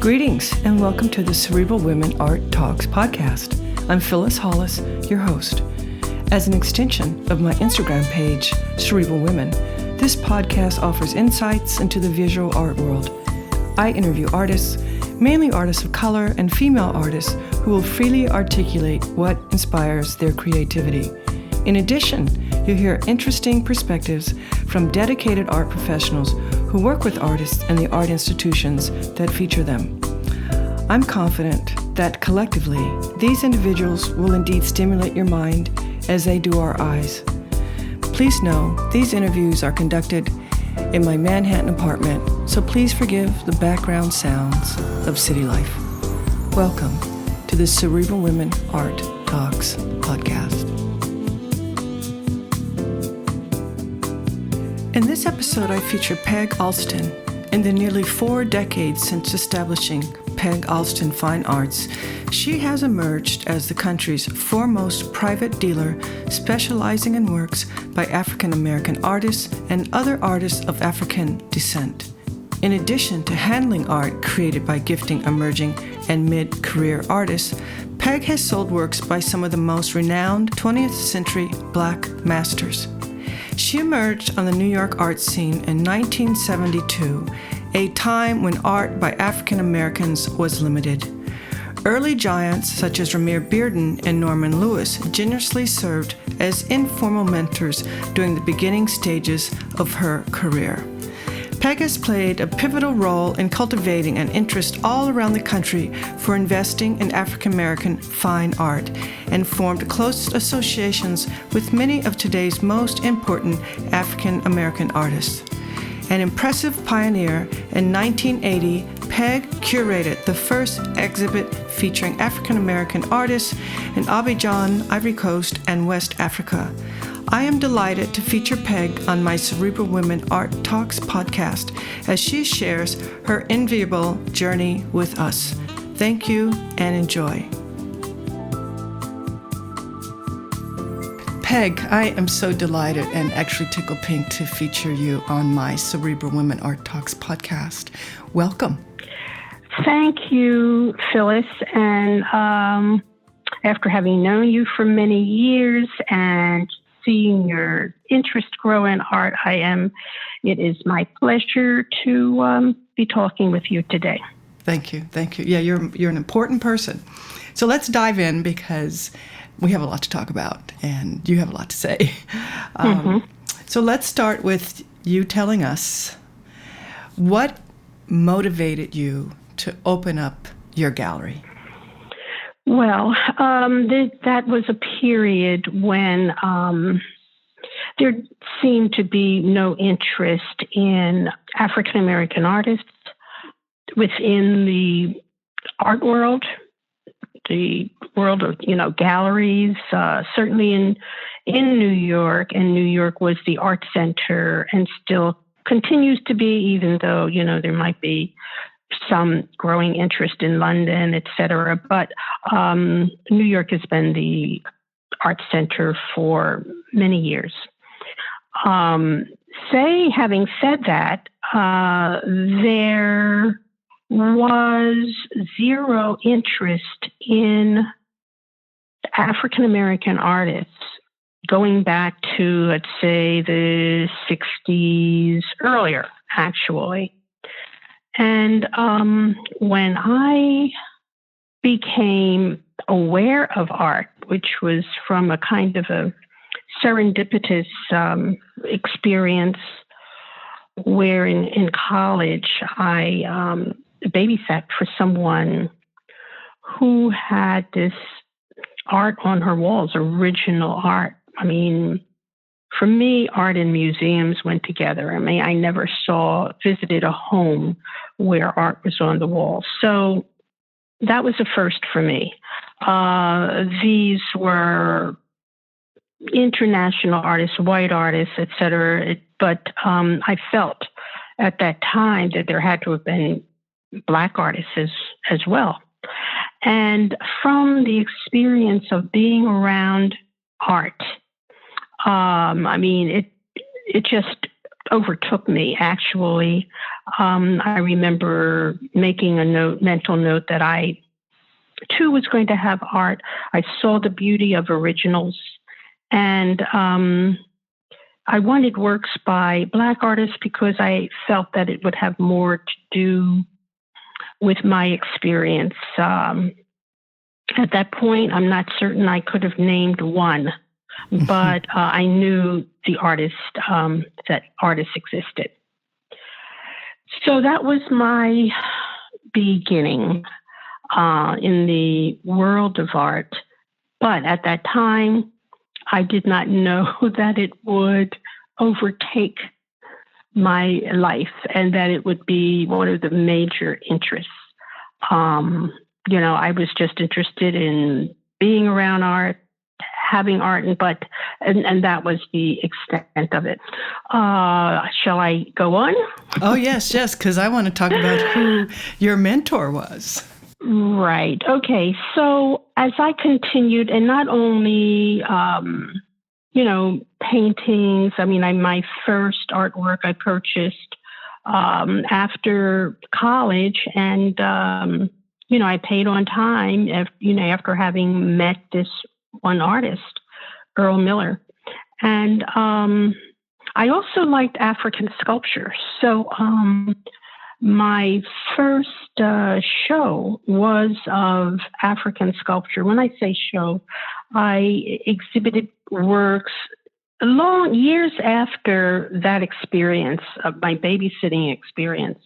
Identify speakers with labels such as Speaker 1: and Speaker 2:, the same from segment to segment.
Speaker 1: Greetings and welcome to the Cerebral Women Art Talks podcast. I'm Phyllis Hollis, your host. As an extension of my Instagram page, Cerebral Women, this podcast offers insights into the visual art world. I interview artists, mainly artists of color and female artists who will freely articulate what inspires their creativity. In addition, you'll hear interesting perspectives from dedicated art professionals who work with artists and the art institutions that feature them. I'm confident that collectively, these individuals will indeed stimulate your mind as they do our eyes. Please know these interviews are conducted in my Manhattan apartment, so please forgive the background sounds of city life. Welcome to the Cerebral Women Art Talks podcast. In this episode, I feature Peg Alston. In the nearly 4 decades since establishing Peg Alston Fine Arts, she has emerged as the country's foremost private dealer specializing in works by African American artists and other artists of African descent. In addition to handling art created by gifting emerging and mid-career artists, Peg has sold works by some of the most renowned 20th century Black masters. She emerged on the New York art scene in 1972, a time when art by African Americans was limited. Early giants such as Ramir Bearden and Norman Lewis generously served as informal mentors during the beginning stages of her career. Peg has played a pivotal role in cultivating an interest all around the country for investing in African American fine art and formed close associations with many of today's most important African American artists. An impressive pioneer, in 1980, Peg curated the first exhibit featuring African American artists in Abidjan, Ivory Coast, and West Africa. I am delighted to feature Peg on my Cerebral Women Art Talks podcast as she shares her enviable journey with us. Thank you and enjoy. Peg, I am so delighted and actually tickled pink to feature you on my Cerebral Women Art Talks podcast. Welcome.
Speaker 2: Thank you, Phyllis. And after having known you for many years and seeing your interest grow in art, it is my pleasure to be talking with you today.
Speaker 1: Thank you. Yeah, you're an important person. So let's dive in because we have a lot to talk about and you have a lot to say. So let's start with you telling us what motivated you to open up your gallery.
Speaker 2: Well, that was a period when there seemed to be no interest in African American artists within the art world, the world of galleries. Certainly in New York, and New York was the art center and still continues to be, even though there might be some growing interest in London, et cetera. But New York has been the art center for many years. Having said that, there was zero interest in African American artists going back to, let's say, the 60s, earlier, actually. And when I became aware of art, which was from a kind of a serendipitous experience where in college I babysat for someone who had this art on her walls, original art. I mean, for me, art and museums went together. I mean, I never visited a home where art was on the wall. So that was a first for me. These were international artists, white artists, et cetera. But I felt at that time that there had to have been Black artists as well. And from the experience of being around art, it just overtook me, actually. I remember making a mental note that I too was going to have art. I saw the beauty of originals, and I wanted works by Black artists because I felt that it would have more to do with my experience. At that point, I'm not certain I could have named one, but I knew the artist, that artists existed. So that was my beginning in the world of art. But at that time, I did not know that it would overtake my life and that it would be one of the major interests. I was just interested in being around art, having art, and that was the extent of it. Shall I go on?
Speaker 1: Oh, yes, because I want to talk about who your mentor was.
Speaker 2: Right. Okay. So as I continued, and not only, paintings, my first artwork I purchased after college, and, I paid on time, after having met this one artist, Earl Miller. And I also liked African sculpture. So my first show was of African sculpture. When I say show, I exhibited works long years after that experience, of my babysitting experience.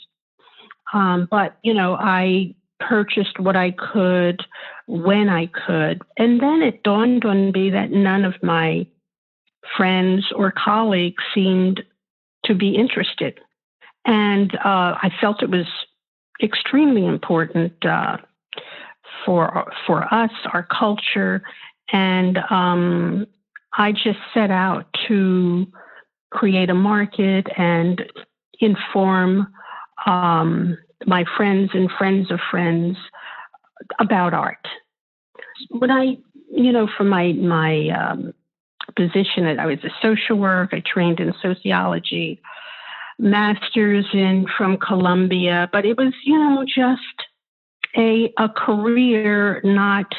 Speaker 2: But I purchased what I could when I could. And then it dawned on me that none of my friends or colleagues seemed to be interested. And I felt it was extremely important for us, our culture. And I just set out to create a market and inform my friends and friends of friends about art. When I, from my position, I was a social work. I trained in sociology, master's from Columbia, but it was, just a career, not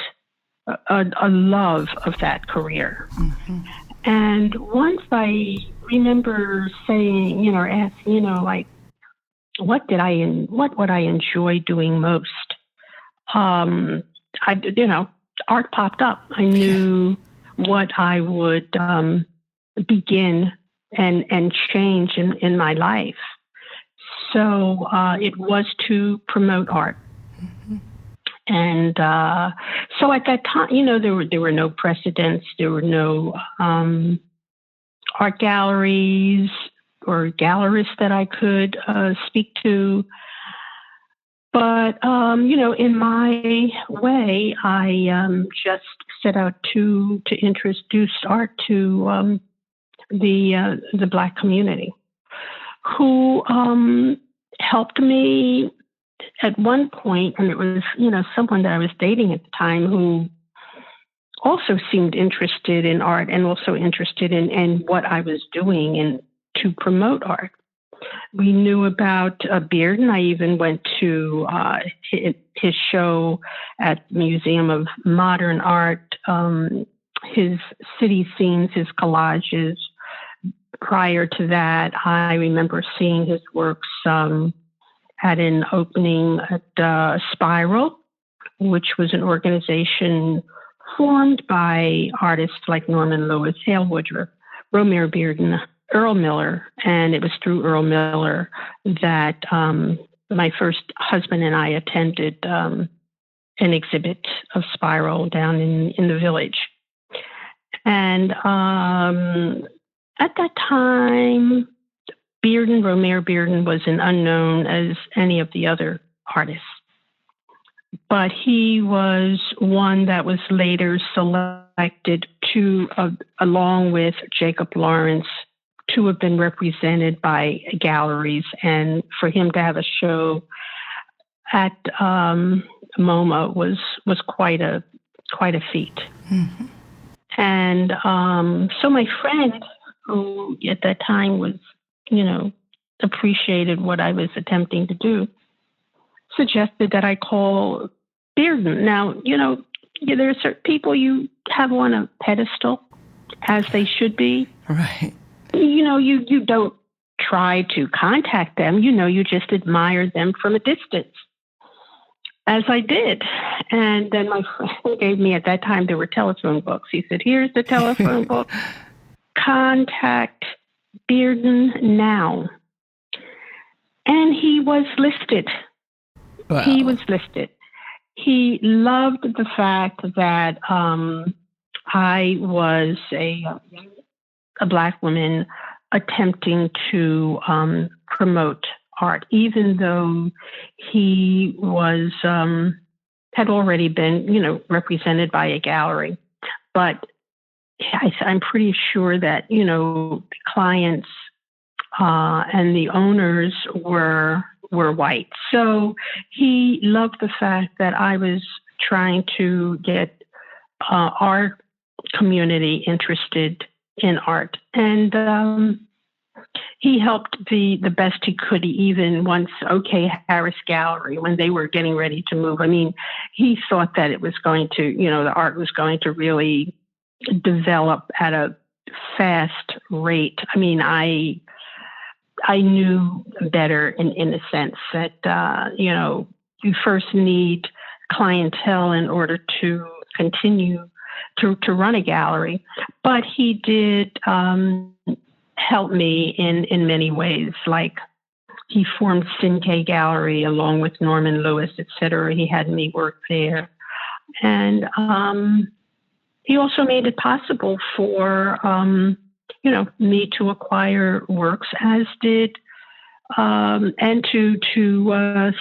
Speaker 2: a love of that career. Mm-hmm. And once I remember saying, or asking, what would I enjoy doing most? Art popped up. I knew what I would begin and change in my life. So it was to promote art. Mm-hmm. And so at that time, there were no precedents. There were no art galleries or gallerists that I could speak to. But, in my way, I just set out to introduce art to the Black community, who helped me at one point, and it was, someone that I was dating at the time who also seemed interested in art and also interested in what I was doing and to promote art. We knew about Bearden. I even went to his show at the Museum of Modern Art, his city scenes, his collages. Prior to that, I remember seeing his works at an opening at Spiral, which was an organization formed by artists like Norman Lewis, Hale Woodruff, Romare Bearden, Earl Miller, and it was through Earl Miller that my first husband and I attended an exhibit of Spiral down in the Village. And at that time, Romare Bearden was an unknown as any of the other artists. But he was one that was later selected to, along with Jacob Lawrence, to have been represented by galleries, and for him to have a show at MoMA was quite a feat. Mm-hmm. And so my friend, who at that time was, appreciated what I was attempting to do, suggested that I call Bearden. Now, there are certain people you have on a pedestal, as they should be.
Speaker 1: Right.
Speaker 2: You don't try to contact them. You just admire them from a distance, as I did. And then my friend gave me, at that time, there were telephone books. He said, here's the telephone book. Contact Bearden now. And he was listed.
Speaker 1: Wow.
Speaker 2: He was listed. He loved the fact that I was a Black woman attempting to promote art, even though he was had already been, represented by a gallery. But I'm pretty sure that the clients and the owners were white. So he loved the fact that I was trying to get our community interested in art. And he helped the best he could, even once OK Harris Gallery, when they were getting ready to move. I mean, he thought that it was going to, the art was going to really develop at a fast rate. I mean, I knew better in the sense that, you first need clientele in order to continue to run a gallery. But he did help me in many ways, like he formed Cinque Gallery along with Norman Lewis, et cetera. He had me work there. And he also made it possible for, me to acquire works, as did, and to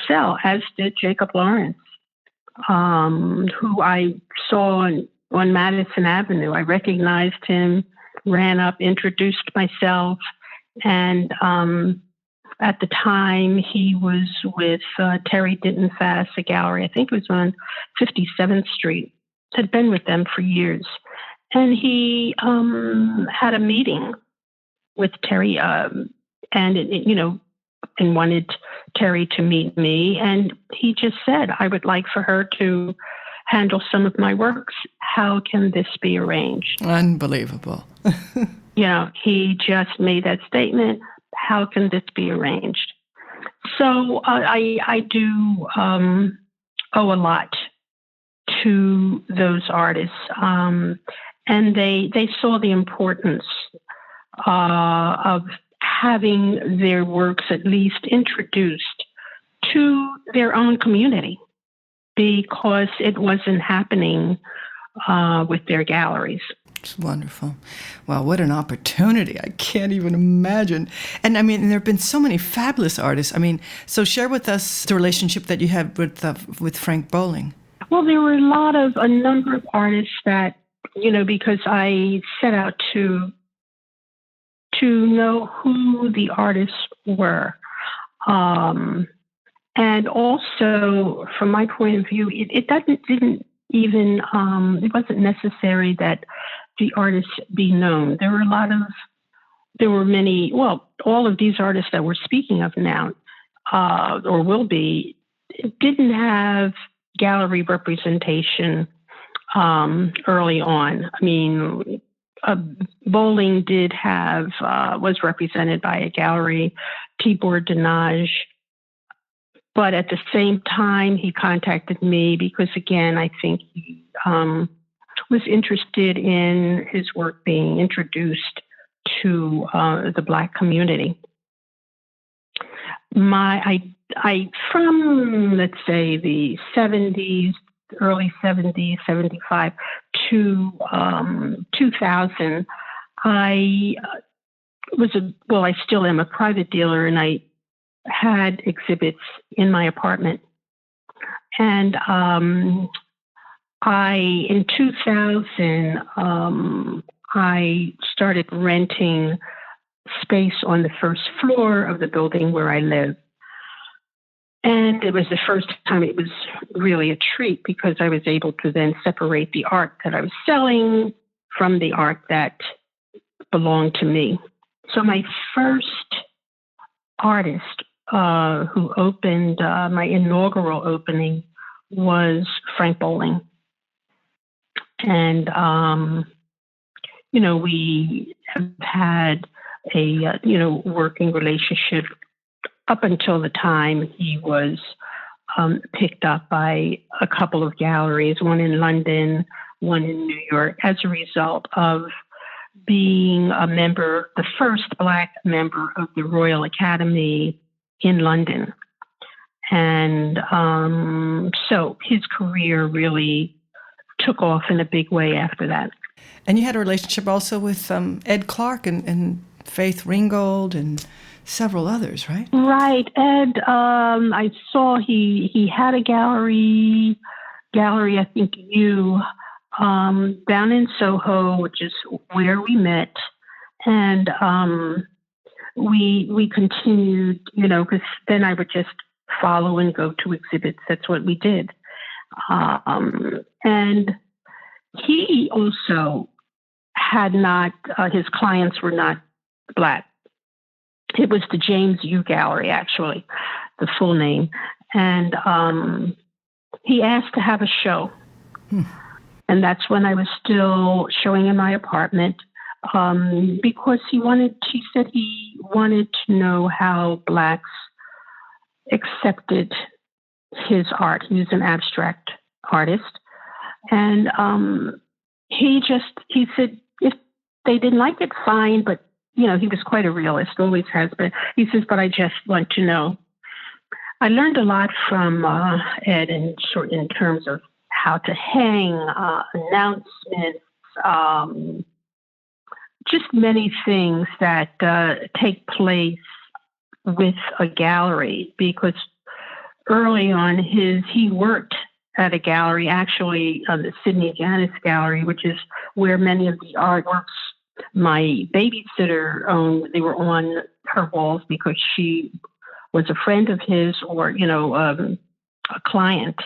Speaker 2: sell, as did Jacob Lawrence, who I saw on Madison Avenue. I recognized him, ran up, introduced myself, and at the time he was with Terry Dintenfass, a gallery, I think it was on 57th Street, had been with them for years. And he had a meeting with Terry and wanted Terry to meet me. And he just said, I would like for her to handle some of my works. How can this be arranged?
Speaker 1: Unbelievable.
Speaker 2: He just made that statement. How can this be arranged? So I do owe a lot to those artists. And they saw the importance of having their works at least introduced to their own community, because it wasn't happening with their galleries.
Speaker 1: It's wonderful. Wow, what an opportunity. I can't even imagine. And I mean, there have been so many fabulous artists. I mean, so share with us the relationship that you had with Frank Bowling.
Speaker 2: Well, there were a number of artists that, because I set out to know who the artists were. And also, from my point of view, it wasn't necessary that the artists be known. There were many, all of these artists that we're speaking of now, or will be, didn't have gallery representation early on. I mean, Bowling did have, was represented by a gallery, Tibor Denage. But at the same time, he contacted me because, again, I think he was interested in his work being introduced to the Black community. From, let's say, the 70s, early 70s, 75 to 2000, I still am a private dealer, and I had exhibits in my apartment. And in 2000, I started renting space on the first floor of the building where I live. And it was the first time it was really a treat, because I was able to then separate the art that I was selling from the art that belonged to me. So my first artist who opened my inaugural opening was Frank Bowling. And, we have had a, working relationship up until the time he was picked up by a couple of galleries, one in London, one in New York, as a result of being the first Black member of the Royal Academy in London. And so his career really took off in a big way after that.
Speaker 1: And you had a relationship also with Ed Clark and Faith Ringgold and several others, right?
Speaker 2: Right. Ed, I saw he had a gallery, I think down in Soho, which is where we met. And we continued, because then I would just follow and go to exhibits. That's what we did. And he also had not, his clients were not Black. It was the James U Gallery, actually, the full name. And he asked to have a show. And that's when I was still showing in my apartment, because he said he wanted to know how Blacks accepted his art. He was an abstract artist. And he said, if they didn't like it, fine, but he was quite a realist, always has been. He says, but I just want to know. I learned a lot from Ed in terms of how to hang, announcements, just many things that take place with a gallery, because early on he worked at a gallery, actually the Sidney Janis Gallery, which is where many of the artworks my babysitter owned. They were on her walls because she was a friend of his or, a client.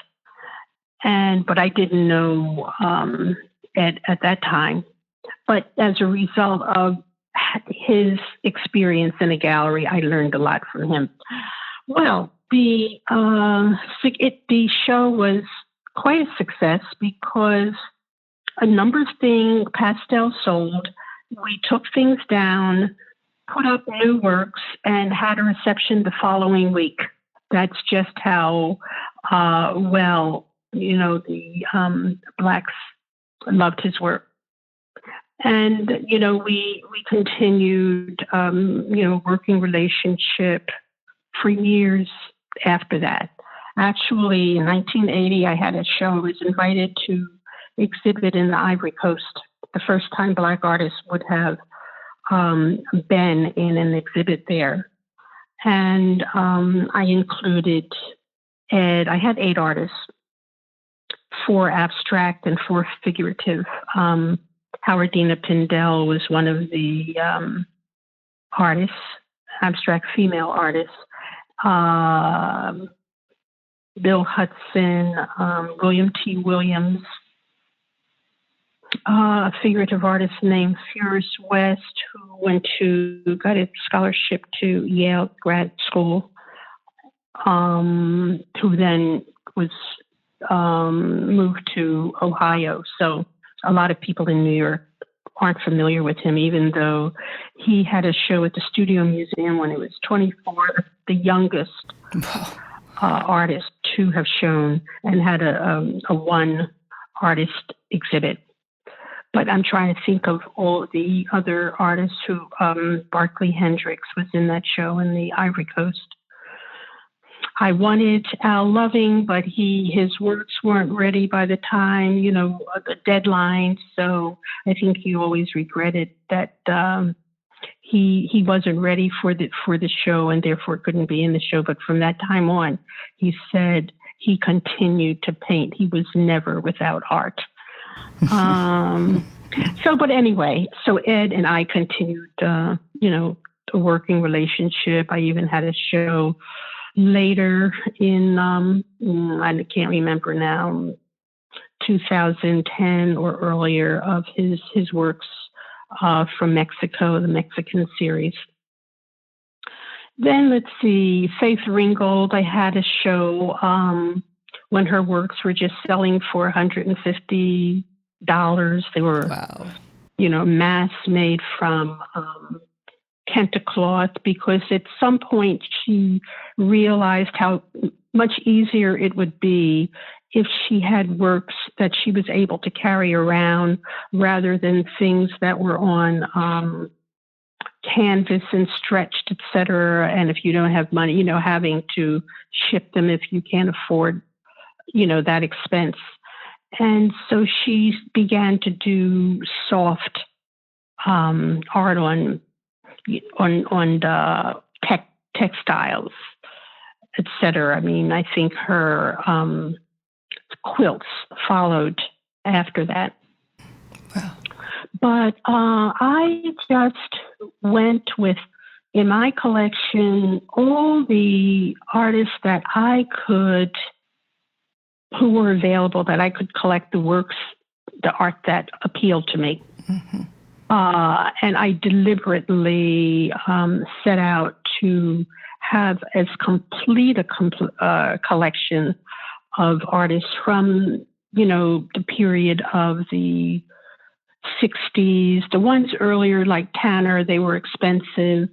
Speaker 2: But I didn't know Ed at that time. But as a result of his experience in a gallery, I learned a lot from him. Well, the show was quite a success because a number of things, pastels sold. We took things down, put up new works, and had a reception the following week. That's just how well, the Blacks loved his work. And, we continued, working relationship for years after that. Actually, in 1980, I had a show. I was invited to exhibit in the Ivory Coast. The first time Black artists would have been in an exhibit there. And I included Ed. I had 8 artists, 4 abstract and 4 figurative. Howardena Pindell was one of the artists, abstract female artists. Bill Hudson, William T. Williams, a figurative artist named Furious West, who got a scholarship to Yale grad school, who then was moved to Ohio. So a lot of people in New York aren't familiar with him, even though he had a show at the Studio Museum when he was 24, the youngest artist to have shown, and had a one artist exhibit. But I'm trying to think of all the other artists who, Barclay Hendricks was in that show in the Ivory Coast. I wanted Al Loving, but his works weren't ready by the time, the deadline. So I think he always regretted that he wasn't ready for the show and therefore couldn't be in the show. But from that time on, he said he continued to paint. He was never without art. But anyway, so Ed and I continued, a working relationship. I even had a show later in, I can't remember now, 2010 or earlier, of his works from Mexico, the Mexican series. Then let's see, Faith Ringgold. I had a show when her works were just selling for $150. They were,
Speaker 3: wow,
Speaker 2: mass made from kente cloth, because at some point she realized how much easier it would be if she had works that she was able to carry around rather than things that were on canvas and stretched, et cetera. And if you don't have money, having to ship them if you can't afford, that expense. And so she began to do soft art on the textiles, et cetera. I mean, I think her quilts followed after that.
Speaker 3: Wow.
Speaker 2: But I just went with, in my collection, all the artists that who were available, that I could collect the works, the art that appealed to me.
Speaker 3: Mm-hmm.
Speaker 2: And I deliberately set out to have as complete a collection of artists from, the period of the 60s. The ones earlier, like Tanner, they were expensive.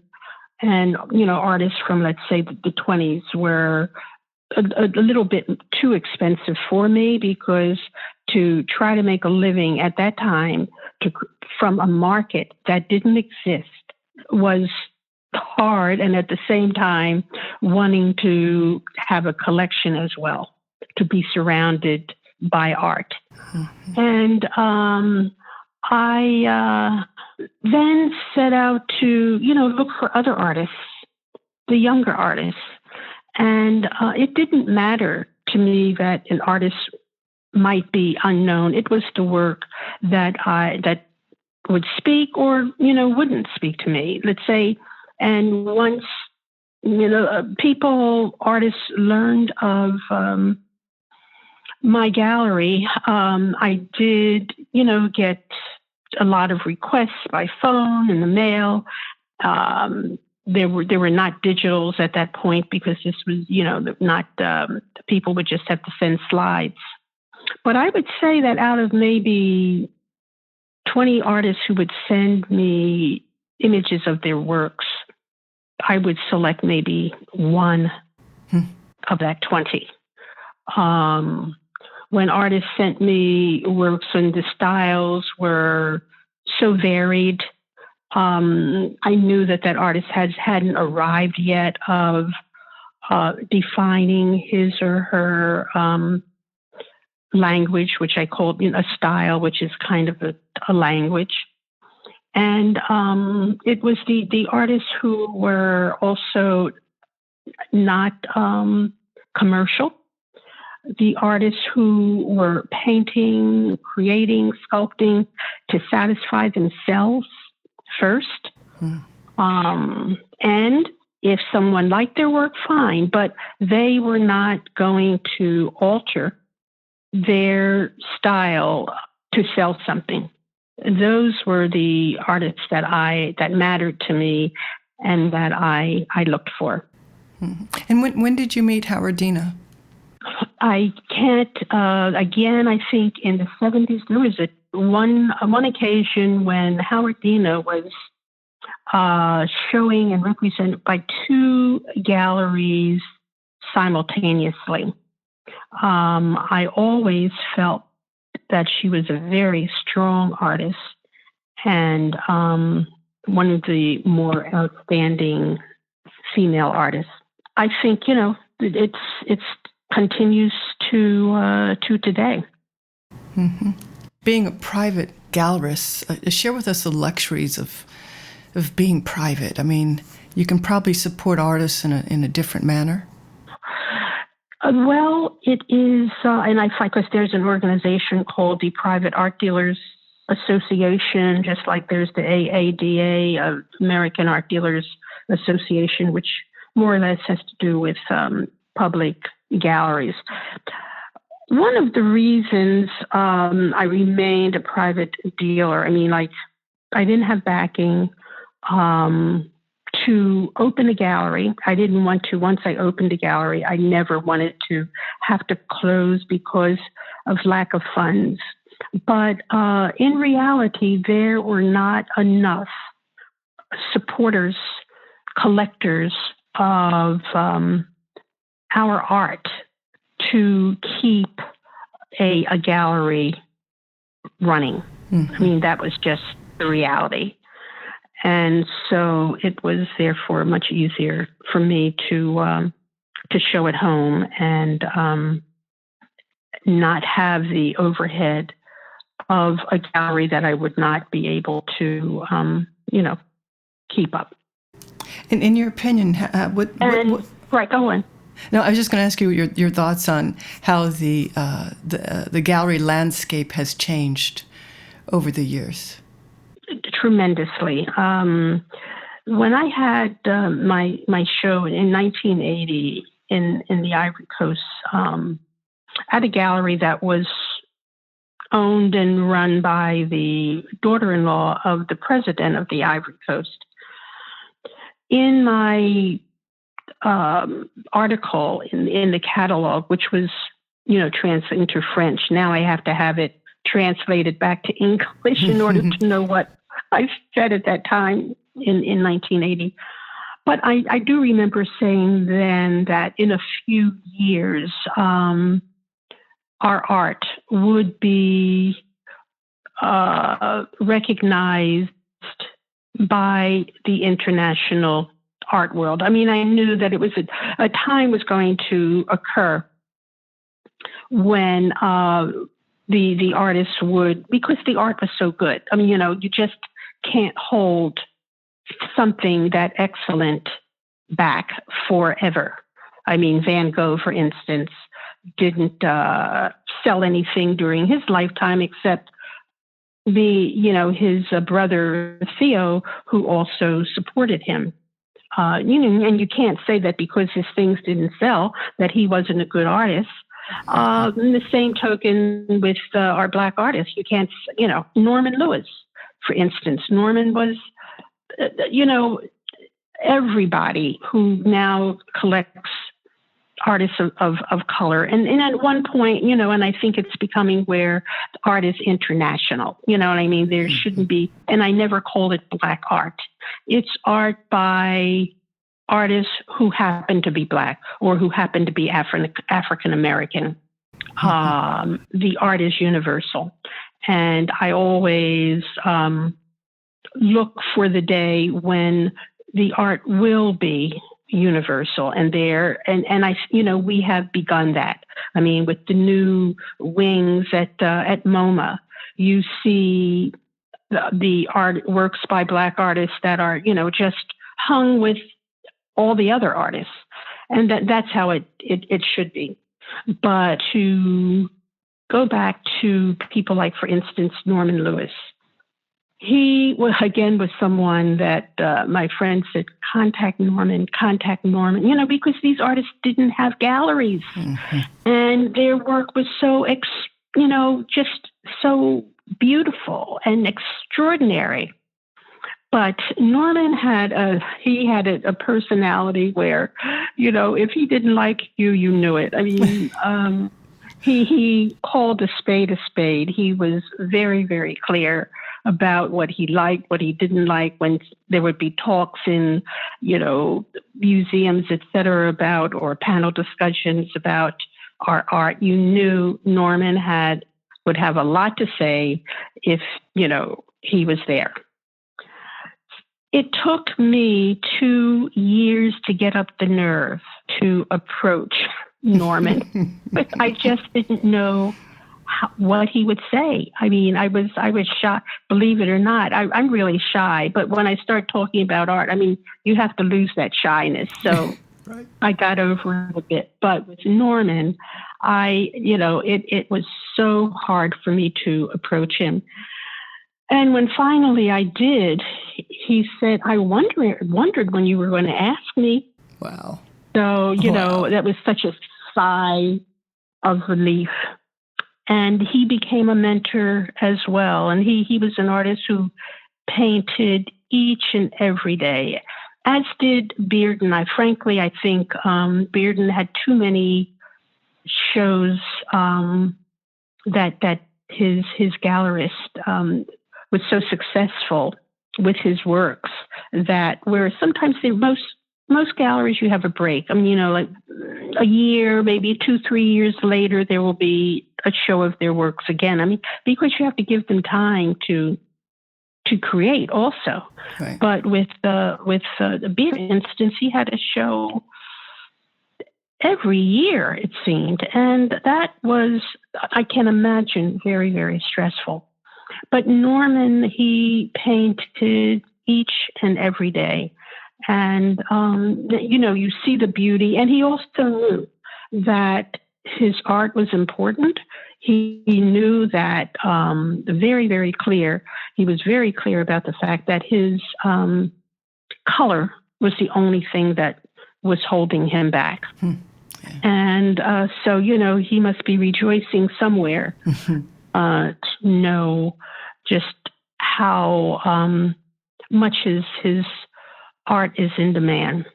Speaker 2: And, artists from, let's say, the 20s were a little bit too expensive for me, because to try to make a living at that time from a market that didn't exist was hard, and at the same time wanting to have a collection as well, to be surrounded by art. Mm-hmm. And I then set out to, look for other artists, the younger artists. And it didn't matter to me that an artist might be unknown. It was the work that would speak or, wouldn't speak to me, let's say. And once, artists learned of my gallery, I did, get a lot of requests by phone, in the mail. There were not digitals at that point, because this was, not, people would just have to send slides. But I would say that out of maybe 20 artists who would send me images of their works, I would select maybe one of that 20. When artists sent me works and the styles were so varied, I knew that artist hadn't arrived yet of defining his or her language, which I called a style, which is kind of a language. And it was the artists who were also not commercial, the artists who were painting, creating, sculpting to satisfy themselves first. And if someone liked their work, fine, but they were not going to alter their style to sell something. Those were the artists that mattered to me and that I looked for.
Speaker 1: And when did you meet Howardena?
Speaker 2: I can't, again, I think in the 70s, there was one occasion when Howardena was showing and represented by two galleries simultaneously. I always felt that she was a very strong artist and one of the more outstanding female artists. I think, it's continues to today.
Speaker 1: Mm-hmm. Being a private gallerist, share with us the luxuries of being private. I mean, you can probably support artists in a different manner.
Speaker 2: Well, it is, and I find, because there's an organization called the Private Art Dealers Association, just like there's the AADA, American Art Dealers Association, which more or less has to do with public galleries. One of the reasons I remained a private dealer, I mean, like, I didn't have backing to open a gallery. I didn't want to. Once I opened a gallery, I never wanted to have to close because of lack of funds. But in reality, there were not enough supporters, collectors of our art to keep a gallery running. Mm-hmm. I mean, that was just the reality. And so it was therefore much easier for me to show at home and not have the overhead of a gallery that I would not be able to, keep up.
Speaker 1: And in your opinion,
Speaker 2: right, go on.
Speaker 1: No, I was just going to ask you your thoughts on how the gallery landscape has changed over the years.
Speaker 2: Tremendously. When I had my show in 1980 in the Ivory Coast, at a gallery that was owned and run by the daughter-in-law of the president of the Ivory Coast. In my article in the catalog, which was, translated into French, now I have to have it translated back to English in order to know what I said at that time in 1980. But I do remember saying then that in a few years, our art would be recognized by the international art world. I mean, I knew that it was a time was going to occur when the artists would, because the art was so good. I mean, you just can't hold something that excellent back forever. I mean, Van Gogh, for instance, didn't sell anything during his lifetime except his brother Theo, who also supported him. And you can't say that because his things didn't sell that he wasn't a good artist. In the same token with our Black artists, you can't, Norman Lewis, for instance. Norman was, everybody who now collects artists of color. And at one point, and I think it's becoming where art is international. You know what I mean? There shouldn't be, and I never called it Black art. It's art by artists who happen to be Black or who happen to be African American. The art is universal. And I always look for the day when the art will be universal, and we have begun that. I mean, with the new wings at MoMA, you see the art works by Black artists that are, just hung with all the other artists, and that's how it should be. But to go back to people like, for instance, Norman Lewis. He was someone that my friend said, contact Norman, because these artists didn't have galleries. Mm-hmm. And their work was so, just so beautiful and extraordinary. But Norman had a personality where, if he didn't like you, you knew it. I mean, he called a spade a spade. He was very, very clear about what he liked, what he didn't like. When there would be talks in, museums, et cetera, about, or panel discussions about our art, you knew Norman would have a lot to say if, he was there. It took me 2 years to get up the nerve to approach Norman, but I just didn't know what he would say. I mean, I was shy, believe it or not. I'm really shy, but when I start talking about art, I mean, you have to lose that shyness. So right. I got over it a bit. But with Norman, it was so hard for me to approach him. And when finally I did, he said, I wondered when you were going to ask me.
Speaker 1: Wow.
Speaker 2: So, that was such a sigh of relief. And he became a mentor as well. And he was an artist who painted each and every day. as did Bearden. I think Bearden had too many shows that his gallerist was so successful with his works that where sometimes most galleries you have a break. I mean, like a year, maybe 2-3 years later, there will be a show of their works again. I mean, because you have to give them time to create also.
Speaker 1: Right.
Speaker 2: But with the Bearden instance, he had a show every year, it seemed. And that was, I can imagine, very, very stressful. But Norman, he painted each and every day. And, you see the beauty. And he also knew that his art was important. He knew that very, very clear. He was very clear about the fact that his color was the only thing that was holding him back. Yeah. And so, he must be rejoicing somewhere to know just how much his art is in demand.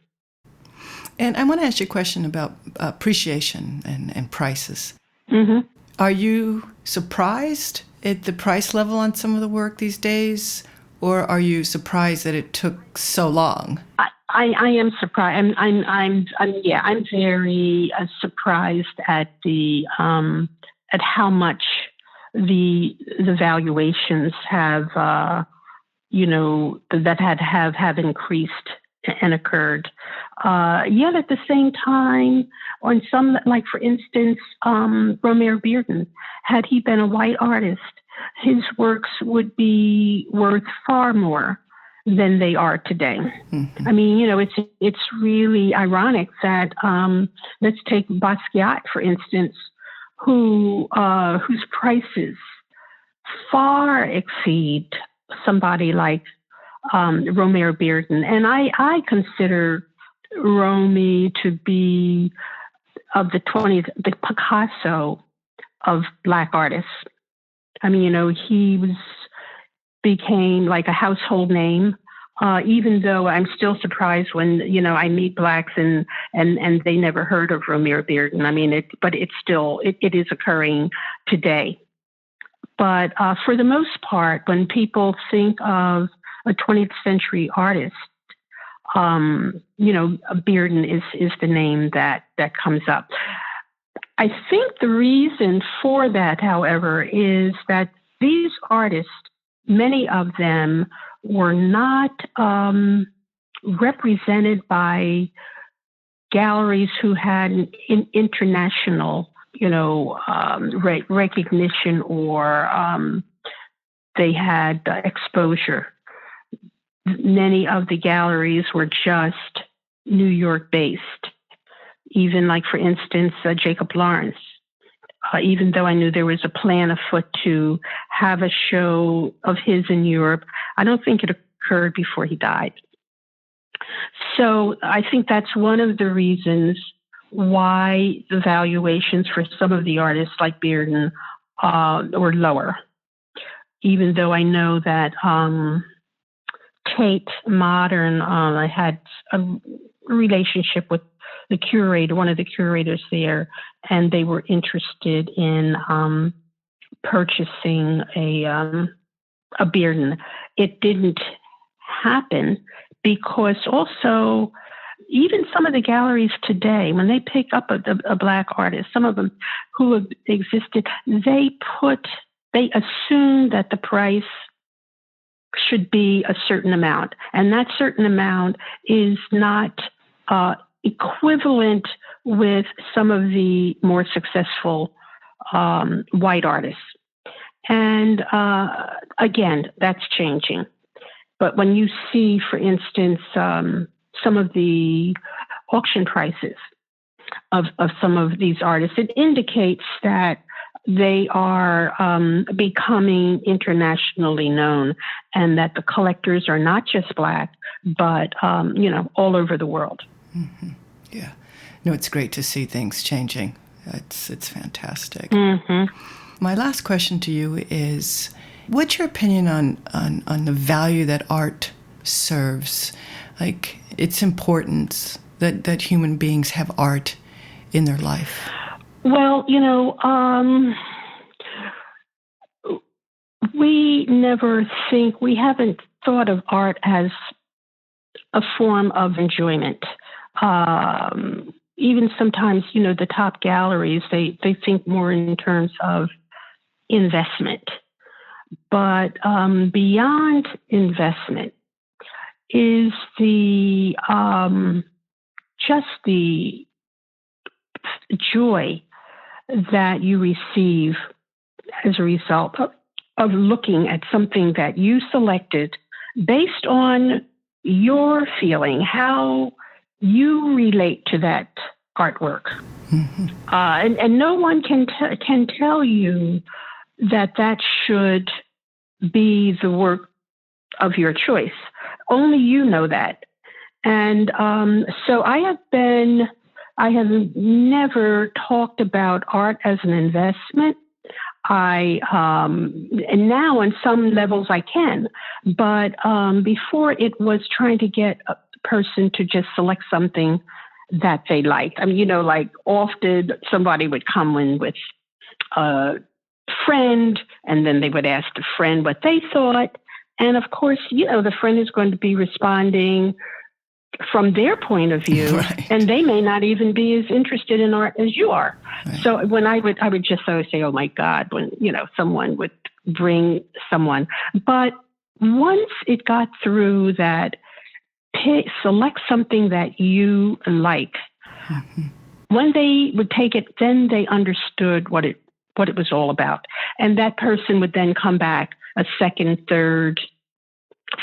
Speaker 1: And I want to ask you a question about appreciation and prices.
Speaker 2: Mm-hmm.
Speaker 1: Are you surprised at the price level on some of the work these days, or are you surprised that it took so long?
Speaker 2: I am surprised. I'm very surprised at the at how much the valuations have that have increased and occurred. Yet at the same time, on some, like for instance, Romare Bearden, had he been a white artist, his works would be worth far more than they are today. Mm-hmm. I mean, it's really ironic that let's take Basquiat, for instance, whose prices far exceed somebody like Romare Bearden. And I consider Romy to be of the 20th, the Picasso of Black artists. I mean, he became like a household name, even though I'm still surprised when, I meet Blacks and they never heard of Romare Bearden. I mean, but it's still, it is occurring today. But for the most part, when people think of a 20th century artist, Bearden is the name that comes up. I think the reason for that, however, is that these artists, many of them were not represented by galleries who had an international, recognition or they had exposure. Many of the galleries were just New York based. Even like, for instance, Jacob Lawrence, even though I knew there was a plan afoot to have a show of his in Europe, I don't think it occurred before he died. So I think that's one of the reasons why the valuations for some of the artists like Bearden were lower. Even though I know that Tate Modern, I had a relationship with the curator, one of the curators there, and they were interested in purchasing a Bearden. It didn't happen because also even some of the galleries today, when they pick up a Black artist, some of them who have existed, they assume that the price should be a certain amount, and that certain amount is not equivalent with some of the more successful white artists. And again, that's changing. But when you see, for instance, some of the auction prices of some of these artists, it indicates that they are becoming internationally known and that the collectors are not just Black, but, all over the world.
Speaker 1: Mm-hmm. Yeah. No, it's great to see things changing. It's fantastic.
Speaker 2: Mm-hmm.
Speaker 1: My last question to you is, what's your opinion on the value that art serves like its importance that human beings have art in their life?
Speaker 2: Well, we haven't thought of art as a form of enjoyment. Even sometimes, the top galleries, they think more in terms of investment. But beyond investment is just the joy that you receive as a result of looking at something that you selected based on your feeling, how you relate to that artwork. Mm-hmm. And no one can tell you that should be the work of your choice. Only you know that. And so I have never talked about art as an investment. And now on some levels I can, but before it was trying to get a person to just select something that they liked. I mean, like often somebody would come in with a friend, and then they would ask the friend what they thought. And of course, the friend is going to be responding from their point of view, right. And they may not even be as interested in art as you are. Right. So when I would just always say, oh my God, when, someone would bring someone. But once it got through that, select something that you like. Mm-hmm. When they would take it, then they understood what it was all about. And that person would then come back a second, third,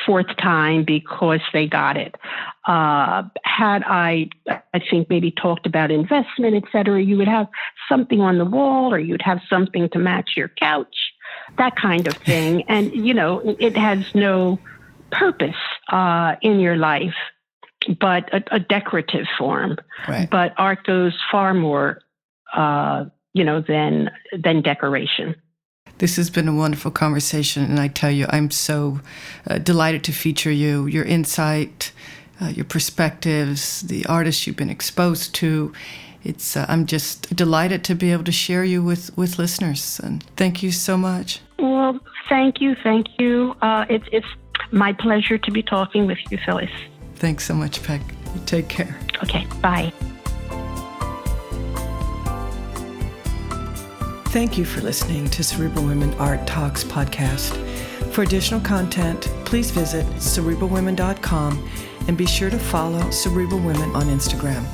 Speaker 2: fourth time because they got it. Had I think maybe talked about investment, et cetera, you would have something on the wall, or you'd have something to match your couch, that kind of thing. And, it has no purpose in your life, but a decorative form. Right. But art goes far more, than decoration.
Speaker 1: This has been a wonderful conversation, and I tell you, I'm so delighted to feature you, your insight, your perspectives, the artists you've been exposed to. I'm just delighted to be able to share you with listeners, and thank you so much.
Speaker 2: Well, thank you. It's my pleasure to be talking with you, Phyllis.
Speaker 1: Thanks so much, Peg. You take care.
Speaker 2: Okay, bye.
Speaker 1: Thank you for listening to Cerebral Women Art Talks podcast. For additional content, please visit cerebralwomen.com and be sure to follow Cerebral Women on Instagram.